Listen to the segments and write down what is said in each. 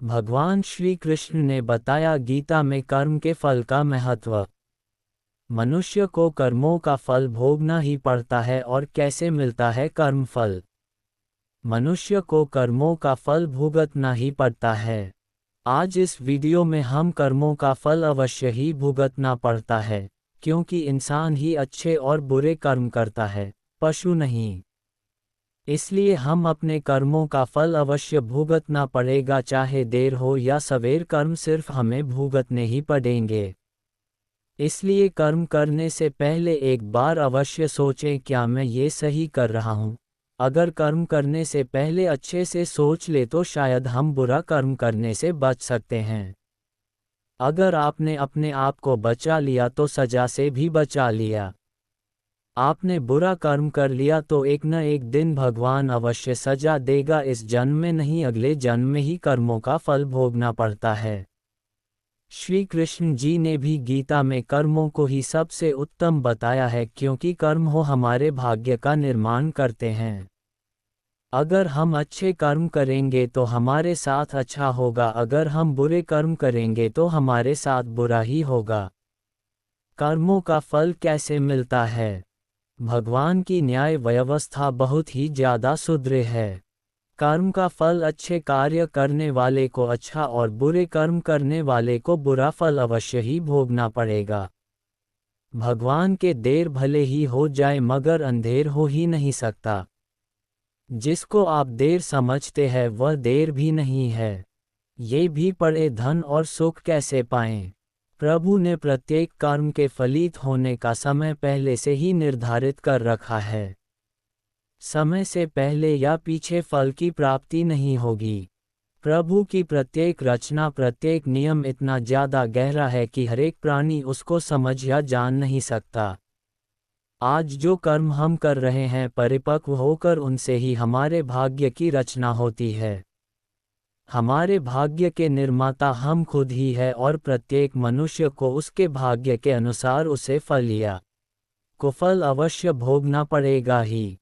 भगवान श्री कृष्ण ने बताया गीता में कर्म के फल का महत्व। मनुष्य को कर्मों का फल भोगना ही पड़ता है। और कैसे मिलता है कर्म फल? मनुष्य को कर्मों का फल भुगतना ही पड़ता है। आज इस वीडियो में हम कर्मों का फल अवश्य ही भुगतना पड़ता है, क्योंकि इंसान ही अच्छे और बुरे कर्म करता है, पशु नहीं। इसलिए हम अपने कर्मों का फल अवश्य भुगतना पड़ेगा, चाहे देर हो या सवेर, कर्म सिर्फ हमें भुगतने ही पड़ेंगे। इसलिए कर्म करने से पहले एक बार अवश्य सोचें, क्या मैं ये सही कर रहा हूँ? अगर कर्म करने से पहले अच्छे से सोच ले तो शायद हम बुरा कर्म करने से बच सकते हैं। अगर आपने अपने आप को बचा लिया तो सजा से भी बचा लिया। आपने बुरा कर्म कर लिया तो एक न एक दिन भगवान अवश्य सजा देगा। इस जन्म में नहीं, अगले जन्म में ही कर्मों का फल भोगना पड़ता है। श्री कृष्ण जी ने भी गीता में कर्मों को ही सबसे उत्तम बताया है, क्योंकि कर्म हो हमारे भाग्य का निर्माण करते हैं। अगर हम अच्छे कर्म करेंगे तो हमारे साथ अच्छा होगा, अगर हम बुरे कर्म करेंगे तो हमारे साथ बुरा ही होगा। कर्मों का फल कैसे मिलता है? भगवान की न्याय व्यवस्था बहुत ही ज़्यादा सुदृढ़ है। कर्म का फल अच्छे कार्य करने वाले को अच्छा और बुरे कर्म करने वाले को बुरा फल अवश्य ही भोगना पड़ेगा। भगवान के देर भले ही हो जाए मगर अंधेर हो ही नहीं सकता। जिसको आप देर समझते हैं वह देर भी नहीं है। ये भी पढ़े, धन और सुख कैसे पाएं? प्रभु ने प्रत्येक कर्म के फलित होने का समय पहले से ही निर्धारित कर रखा है। समय से पहले या पीछे फल की प्राप्ति नहीं होगी। प्रभु की प्रत्येक रचना, प्रत्येक नियम इतना ज़्यादा गहरा है कि हरेक प्राणी उसको समझ या जान नहीं सकता। आज जो कर्म हम कर रहे हैं, परिपक्व होकर उनसे ही हमारे भाग्य की रचना होती है। हमारे भाग्य के निर्माता हम खुद ही है और प्रत्येक मनुष्य को उसके भाग्य के अनुसार उसे फल या कुफल अवश्य भोगना पड़ेगा ही।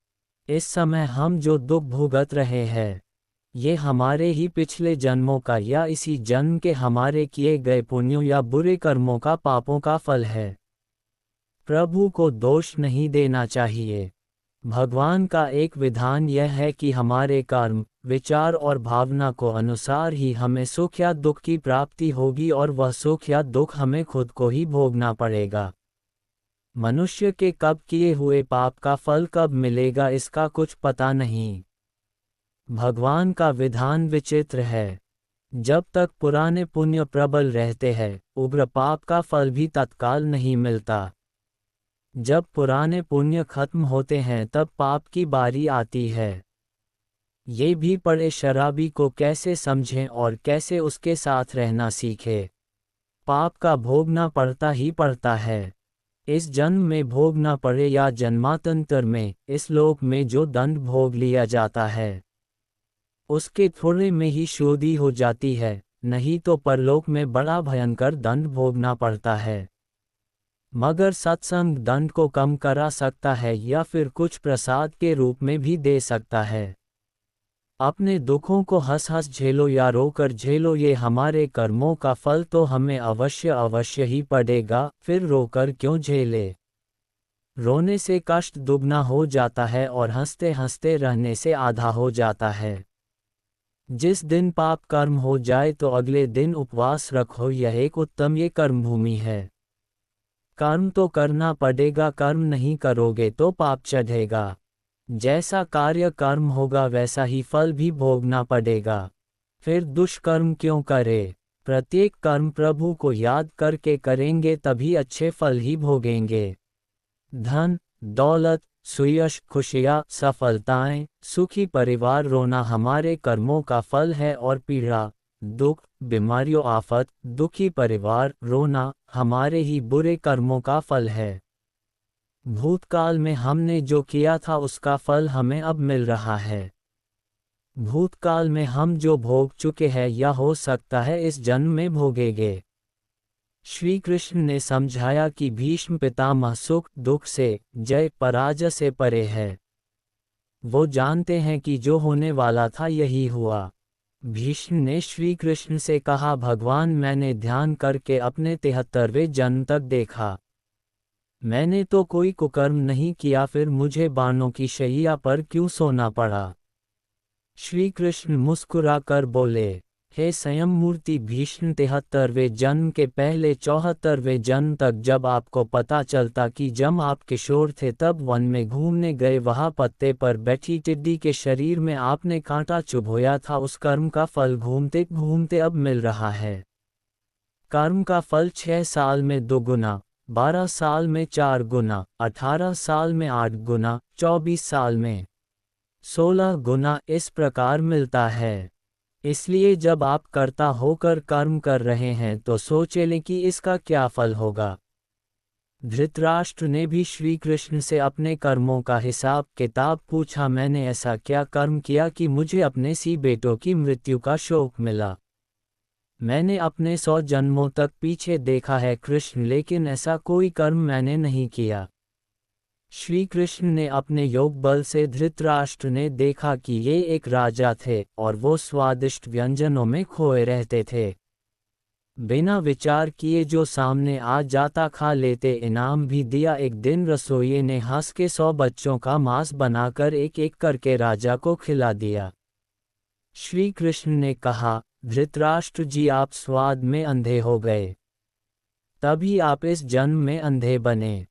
इस समय हम जो दुख भुगत रहे हैं, ये हमारे ही पिछले जन्मों का या इसी जन्म के हमारे किए गए पुण्यों या बुरे कर्मों का, पापों का फल है। प्रभु को दोष नहीं देना चाहिए। भगवान का एक विधान यह है कि हमारे कर्म, विचार और भावना को अनुसार ही हमें सुख या दुख की प्राप्ति होगी, और वह सुख या दुख हमें खुद को ही भोगना पड़ेगा। मनुष्य के कब किए हुए पाप का फल कब मिलेगा, इसका कुछ पता नहीं। भगवान का विधान विचित्र है। जब तक पुराने पुण्य प्रबल रहते हैं, उग्र पाप का फल भी तत्काल नहीं मिलता। जब पुराने पुण्य खत्म होते हैं तब पाप की बारी आती है। ये भी पढ़े, शराबी को कैसे समझें और कैसे उसके साथ रहना सीखे। पाप का भोगना पड़ता ही पड़ता है। इस जन्म में भोगना पड़े या जन्मांतर में, इस लोक में जो दंड भोग लिया जाता है उसके थोड़े में ही शुद्धि हो जाती है, नहीं तो परलोक में बड़ा भयंकर दंड भोगना पड़ता है। मगर सत्संग दंड को कम करा सकता है या फिर कुछ प्रसाद के रूप में भी दे सकता है। अपने दुखों को हंस हंस झेलो या रोकर झेलो, ये हमारे कर्मों का फल तो हमें अवश्य ही पड़ेगा, फिर रोकर क्यों झेले। रोने से कष्ट दुगना हो जाता है और हंसते हंसते रहने से आधा हो जाता है। जिस दिन पाप कर्म हो जाए तो अगले दिन उपवास रखो, यह एक उत्तम ये कर्म भूमि है। कर्म तो करना पड़ेगा, कर्म नहीं करोगे तो पाप चढ़ेगा। जैसा कार्य कर्म होगा वैसा ही फल भी भोगना पड़ेगा। फिर दुष्कर्म क्यों करे? प्रत्येक कर्म प्रभु को याद करके करेंगे तभी अच्छे फल ही भोगेंगे। धन, दौलत, सुयश, खुशियाँ, सफलताएं, सुखी परिवार, रोना हमारे कर्मों का फल है, और पीड़ा, दुख, बीमारियों, आफत, दुखी परिवार, रोना हमारे ही बुरे कर्मों का फल है। भूतकाल में हमने जो किया था उसका फल हमें अब मिल रहा है। भूतकाल में हम जो भोग चुके हैं या हो सकता है इस जन्म में भोगेंगे। श्री कृष्ण ने समझाया कि भीष्म पितामह सुख दुख से, जय पराजय से परे है। वो जानते हैं कि जो होने वाला था यही हुआ। भीष्म ने श्री कृष्ण से कहा, भगवान मैंने ध्यान करके अपने 73वें जन्म तक देखा। मैंने तो कोई कुकर्म नहीं किया, फिर मुझे बाणों की शैया पर क्यों सोना पड़ा। श्री कृष्ण मुस्कुरा कर बोले, हे स्वयं मूर्ति भीष्म, 73वें जन्म के पहले 74वें जन्म तक जब आपको पता चलता कि जब आप किशोर थे तब वन में घूमने गए, वहाँ पत्ते पर बैठी टिड्डी के शरीर में आपने कांटा चुभोया था, उस कर्म का फल घूमते घूमते अब मिल रहा है। कर्म का फल 6 साल में 2 गुना, 12 साल में 4 गुना, 18 साल में 8 गुना, 24 साल में 16 गुना इस प्रकार मिलता है। इसलिए जब आप कर्ता होकर कर्म कर रहे हैं तो सोचे लें कि इसका क्या फल होगा। धृतराष्ट्र ने भी श्री कृष्ण से अपने कर्मों का हिसाब किताब पूछा, मैंने ऐसा क्या कर्म किया कि मुझे अपने सी बेटों की मृत्यु का शोक मिला। मैंने अपने 100 जन्मों तक पीछे देखा है कृष्ण, लेकिन ऐसा कोई कर्म मैंने नहीं किया। श्री कृष्ण ने अपने योग बल से धृतराष्ट्र ने देखा कि ये एक राजा थे और वो स्वादिष्ट व्यंजनों में खोए रहते थे। बिना विचार किए जो सामने आ जाता खा लेते। इनाम भी दिया। एक दिन रसोइये ने हंस के 100 बच्चों का मांस बनाकर एक एक करके राजा को खिला दिया। श्री कृष्ण ने कहा, धृतराष्ट्र जी आप स्वाद में अंधे हो गए, तभी आप इस जन्म में अंधे बने।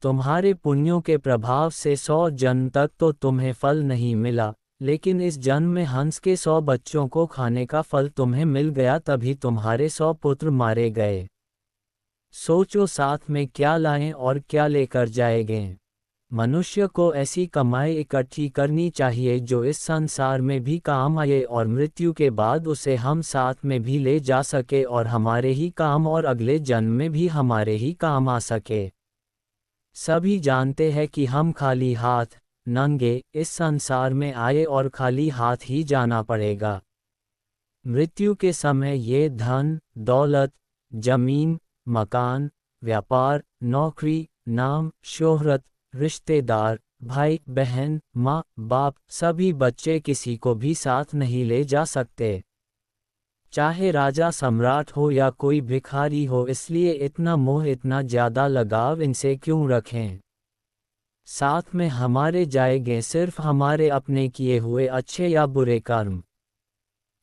तुम्हारे पुण्यों के प्रभाव से 100 जन्म तक तो तुम्हें फल नहीं मिला, लेकिन इस जन्म में हंस के 100 बच्चों को खाने का फल तुम्हें मिल गया, तभी तुम्हारे 100 पुत्र मारे गए। सोचो साथ में क्या लाएं और क्या लेकर जाएंगे। मनुष्य को ऐसी कमाई इकट्ठी करनी चाहिए जो इस संसार में भी काम आए और मृत्यु के बाद उसे हम साथ में भी ले जा सके और हमारे ही काम और अगले जन्म में भी हमारे ही काम आ सके। सभी जानते हैं कि हम खाली हाथ नंगे इस संसार में आए और खाली हाथ ही जाना पड़ेगा। मृत्यु के समय ये धन दौलत, जमीन, मकान, व्यापार, नौकरी, नाम, शोहरत, रिश्तेदार, भाई बहन, माँ बाप, सभी बच्चे किसी को भी साथ नहीं ले जा सकते, चाहे राजा सम्राट हो या कोई भिखारी हो। इसलिए इतना मोह, इतना ज्यादा लगाव इनसे क्यों रखें। साथ में हमारे जाएंगे सिर्फ हमारे अपने किए हुए अच्छे या बुरे कर्म,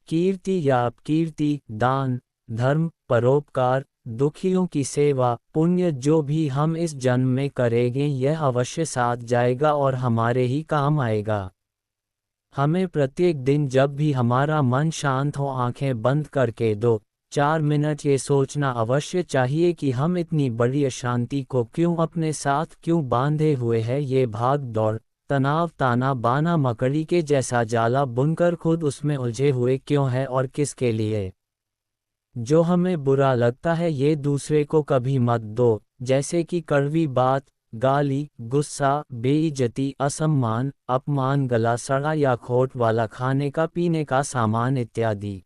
कीर्ति या अपकीर्ति, दान धर्म, परोपकार, दुखियों की सेवा, पुण्य जो भी हम इस जन्म में करेंगे यह अवश्य साथ जाएगा और हमारे ही काम आएगा। हमें प्रत्येक दिन जब भी हमारा मन शांत हो आंखें बंद करके 2-4 मिनट ये सोचना अवश्य चाहिए कि हम इतनी बड़ी अशांति को क्यों अपने साथ क्यों बांधे हुए हैं। ये भाग दौड़, तनाव, ताना बाना मकड़ी के जैसा जाला बुनकर खुद उसमें उलझे हुए क्यों है और किसके लिए। जो हमें बुरा लगता है ये दूसरे को कभी मत दो, जैसे कि कड़वी बात, गाली, गुस्सा, बेइज्जती, असम्मान, अपमान, गला सड़ा या खोट वाला खाने का पीने का सामान इत्यादि।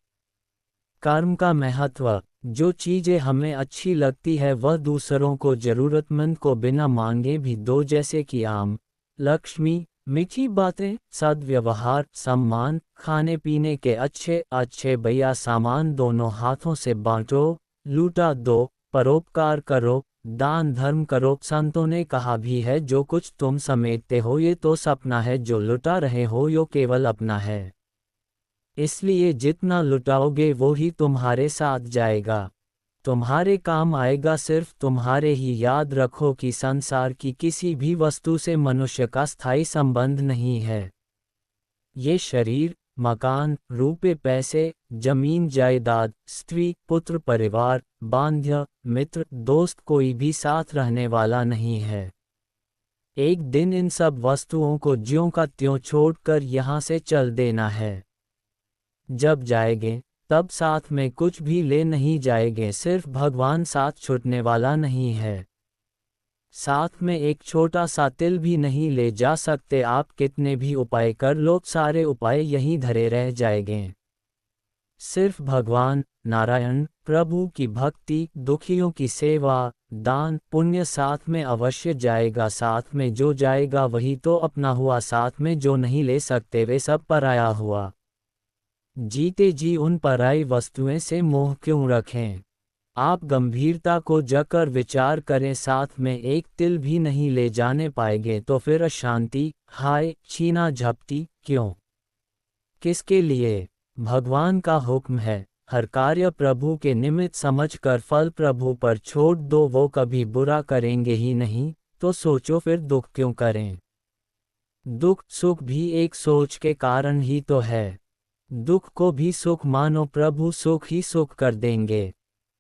कर्म का महत्व, जो चीजें हमें अच्छी लगती है वह दूसरों को जरूरतमंद को बिना मांगे भी दो, जैसे कि आम, लक्ष्मी, मीठी बातें, सद्व्यवहार, सम्मान, खाने पीने के अच्छे अच्छे बढ़िया सामान दोनों हाथों से बांटो, लूटा दो, परोपकार करो, दान धर्म करो। संतों ने कहा भी है जो कुछ तुम समेटते हो ये तो सपना है, जो लुटा रहे हो यो केवल अपना है। इसलिए जितना लुटाओगे वो ही तुम्हारे साथ जाएगा, तुम्हारे काम आएगा। सिर्फ तुम्हारे ही याद रखो कि संसार की किसी भी वस्तु से मनुष्य का स्थायी संबंध नहीं है। ये शरीर, मकान, रुपए पैसे, जमीन जायदाद, स्त्री पुत्र, परिवार, बांध्य, मित्र, दोस्त कोई भी साथ रहने वाला नहीं है। एक दिन इन सब वस्तुओं को ज्यों का त्यों छोड़कर यहाँ से चल देना है। जब जाएंगे तब साथ में कुछ भी ले नहीं जाएंगे, सिर्फ भगवान साथ छूटने वाला नहीं है। साथ में एक छोटा सा तिल भी नहीं ले जा सकते। आप कितने भी उपाय कर लो, सारे उपाय यहीं धरे रह जाएंगे। सिर्फ भगवान नारायण प्रभु की भक्ति, दुखियों की सेवा, दान पुण्य साथ में अवश्य जाएगा। साथ में जो जाएगा वही तो अपना हुआ, साथ में जो नहीं ले सकते वे सब पराया हुआ। जीते जी उन पराई वस्तुएं से मोह क्यों रखें। आप गंभीरता को जकर विचार करें, साथ में एक तिल भी नहीं ले जाने पाएंगे, तो फिर अशांति, हाय, छीना झपटी क्यों? किसके लिए? भगवान का हुक्म है, हर कार्य प्रभु के निमित्त समझकर फल प्रभु पर छोड़ दो, वो कभी बुरा करेंगे ही नहीं, तो सोचो फिर दुख क्यों करें। दुख सुख भी एक सोच के कारण ही तो है। दुख को भी सुख मानो, प्रभु सुख ही सुख कर देंगे।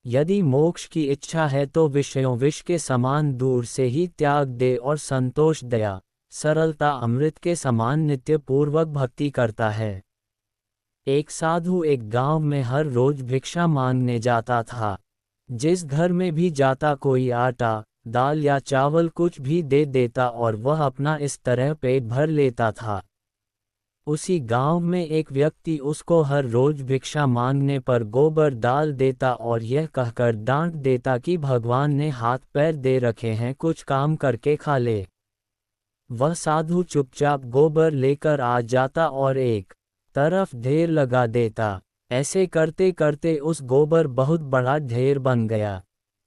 यदि मोक्ष की इच्छा है तो विषयों विष के समान दूर से ही त्याग दे और संतोष, दया, सरलता अमृत के समान नित्य पूर्वक भक्ति करता है। एक साधु एक गांव में हर रोज भिक्षा मांगने जाता था। जिस घर में भी जाता कोई आटा, दाल या चावल कुछ भी दे देता और वह अपना इस तरह पेट भर लेता था। उसी गांव में एक व्यक्ति उसको हर रोज भिक्षा मांगने पर गोबर डाल देता और यह कहकर डांट देता कि भगवान ने हाथ पैर दे रखे हैं, कुछ काम करके खा ले। वह साधु चुपचाप गोबर लेकर आ जाता और एक तरफ ढेर लगा देता। ऐसे करते करते उस गोबर बहुत बड़ा ढेर बन गया।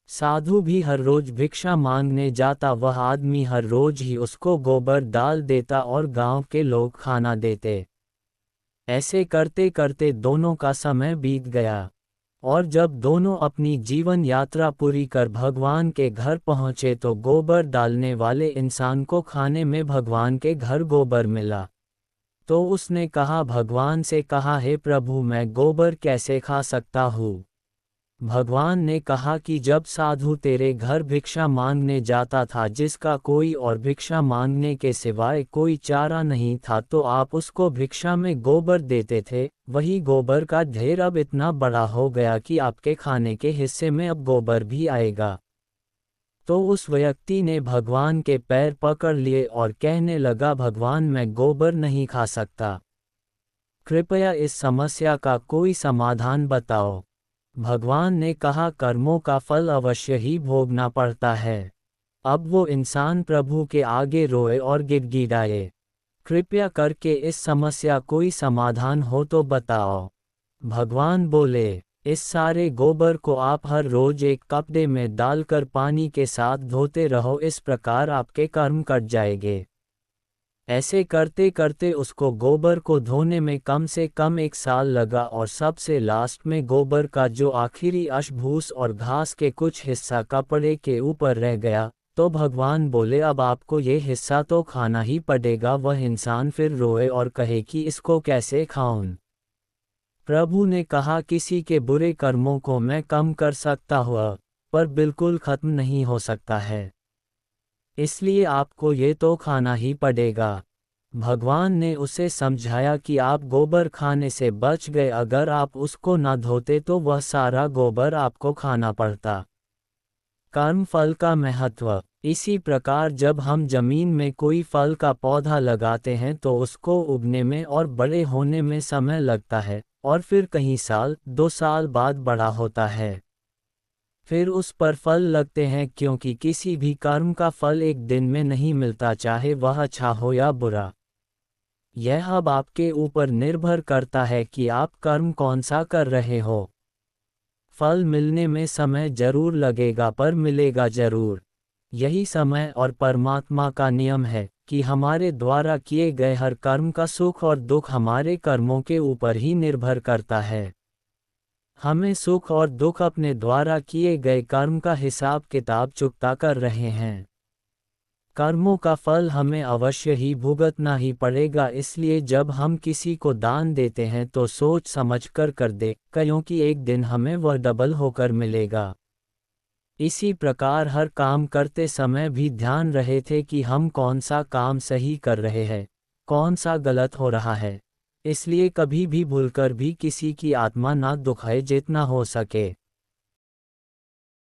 साधु भी हर रोज भिक्षा मांगने जाता, वह आदमी हर रोज ही उसको गोबर डाल देता और गांव के लोग खाना देते। ऐसे करते करते दोनों का समय बीत गया, और जब दोनों अपनी जीवन यात्रा पूरी कर भगवान के घर पहुँचे तो गोबर डालने वाले इंसान को खाने में भगवान के घर गोबर मिला। तो उसने कहा, भगवान से कहा, हे प्रभु, मैं गोबर कैसे खा सकता हूँ? भगवान ने कहा कि जब साधु तेरे घर भिक्षा मांगने जाता था, जिसका कोई और भिक्षा मांगने के सिवाय कोई चारा नहीं था, तो आप उसको भिक्षा में गोबर देते थे। वही गोबर का ढेर अब इतना बड़ा हो गया कि आपके खाने के हिस्से में अब गोबर भी आएगा। तो उस व्यक्ति ने भगवान के पैर पकड़ लिए और कहने लगा, भगवान, मैं गोबर नहीं खा सकता, कृपया इस समस्या का कोई समाधान बताओ। भगवान ने कहा, कर्मों का फल अवश्य ही भोगना पड़ता है। अब वो इंसान प्रभु के आगे रोए और गिड़गिड़ाए, कृपया करके इस समस्या कोई समाधान हो तो बताओ। भगवान बोले, इस सारे गोबर को आप हर रोज एक कपड़े में डालकर पानी के साथ धोते रहो, इस प्रकार आपके कर्म कट जाएंगे। ऐसे करते करते उसको गोबर को धोने में कम से कम 1 साल लगा, और सबसे लास्ट में गोबर का जो आखिरी अंश भूस और घास के कुछ हिस्सा कपड़े के ऊपर रह गया। तो भगवान बोले, अब आपको ये हिस्सा तो खाना ही पड़ेगा। वह इंसान फिर रोए और कहे कि इसको कैसे खाऊं? प्रभु ने कहा, किसी के बुरे कर्मों को मैं कम कर सकता हूँ, पर बिल्कुल खत्म नहीं हो सकता है, इसलिए आपको ये तो खाना ही पड़ेगा। भगवान ने उसे समझाया कि आप गोबर खाने से बच गए, अगर आप उसको न धोते तो वह सारा गोबर आपको खाना पड़ता। कर्म फल का महत्व। इसी प्रकार जब हम जमीन में कोई फल का पौधा लगाते हैं तो उसको उगने में और बड़े होने में समय लगता है, और फिर कई साल 2 साल बाद बड़ा होता है। फिर उस पर फल लगते हैं, क्योंकि किसी भी कर्म का फल एक दिन में नहीं मिलता, चाहे वह अच्छा हो या बुरा। यह अब आपके ऊपर निर्भर करता है कि आप कर्म कौन सा कर रहे हो। फल मिलने में समय जरूर लगेगा, पर मिलेगा जरूर। यही समय और परमात्मा का नियम है कि हमारे द्वारा किए गए हर कर्म का सुख और दुख हमारे कर्मों के ऊपर ही निर्भर करता है। हमें सुख और दुख अपने द्वारा किए गए कर्म का हिसाब किताब चुकता कर रहे हैं। कर्मों का फल हमें अवश्य ही भुगतना ही पड़ेगा, इसलिए जब हम किसी को दान देते हैं तो सोच समझ कर दे, क्योंकि एक दिन हमें वह डबल होकर मिलेगा। इसी प्रकार हर काम करते समय भी ध्यान रहे थे कि हम कौन सा काम सही कर रहे हैं, कौन सा गलत हो रहा है। इसलिए कभी भी भूलकर भी किसी की आत्मा ना दुखाए, जितना हो सके।